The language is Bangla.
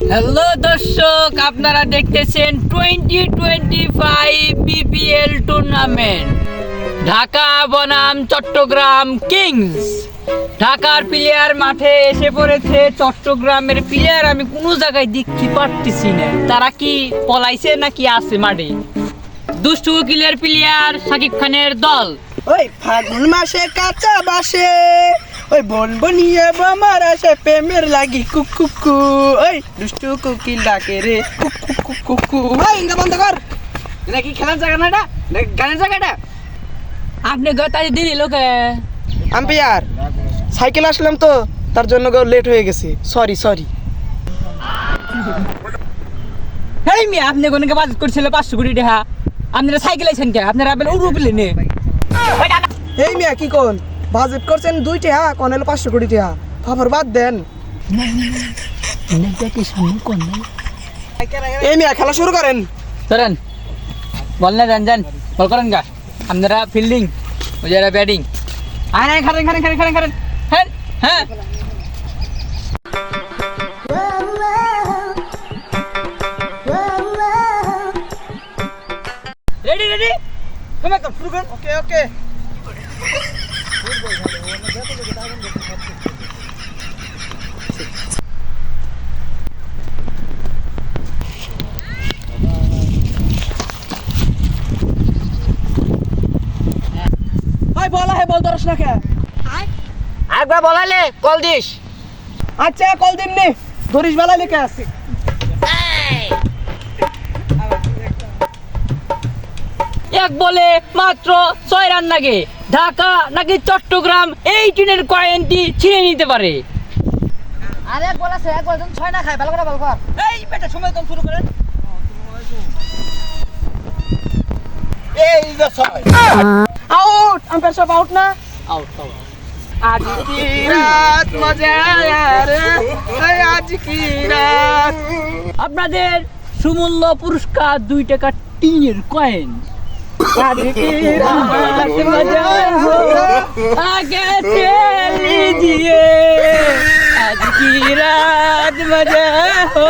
হ্যালো দর্শক, আপনারা দেখতেছেন 2025 বিপিএল টুর্নামেন্ট ঢাকা বনাম চট্টগ্রাম কিংস। ঢাকার প্লেয়ার মাঠে এসে পড়েছে, চট্টগ্রামের প্লেয়ার আমি কোনো জায়গায় দেখতে পারতেছি না। তারা কি পলাইছে নাকি আছে মাঠে? দুষ্টু উকিলের প্লেয়ার শাকিব খানের দল। ওই ফাগুন মাসে কাঁচা বাসে ওই বনবনিয়ে বোমার আসে প্রেমের লাগি কুকু ওই দুষ্টু কুকিল ডাকে রে কুকু। ওই ইঙ্গা বন্ধ কর, এটা কি খেলার জায়গা না, এটা গানের জায়গাটা। আপনি গতাই দিলি লোকে আম্পায়ার সাইকেল আসলাম তো, তার জন্য লেট হয়ে গেছে, সরি। হেই মিয়া, আপনি কোনকে বাজেট করছিল 500 কোটি টাকা, আপনারা সাইকেল আইছেন কে? আপনারা আবার উড়ু পেলে নে। এই মিয়া কি কোন বাজেট করছেন 2 টাকা, কোন হলো 500 কোটি টাকা, খবর বাদ দেন। এই মিয়া খেলা শুরু করেন। চলেন, বল না, যান বল করেন গা। আপনারা ফিল্ডিং, ওই যারা ব্যাটিং। আয় খারেন হ্যাঁ। রেডি তুমি তো শুরু করুন। ওকে বল ধরস না কে? একবার বলালে কল দিস। আচ্ছা কল দিমনি, ধরিস বেলা লিখে আছে। এক বলে মাত্র 6 রান লাগে। ঢাকা নাকি চট্টগ্রাম এই টিনের কয়েনটি ছিঁড়ে নিতে পারে। আরে এক বল আছে, এক বল 6 না খায়, ভালো করে বল কর। এই বেটা, সময় কম, শুরু করেন। এই যে 6 আউট, আম্পায়ার সব আউট না? আউট। আজ কি রাত মজা রে, আজ কি রাত। আপনাদের সুমূল্য পুরস্কার 2 টাকা টিনের কয়েন। আজ কি রাত মজা হো, आगे चल लीजिए, आज की रात मजा हो।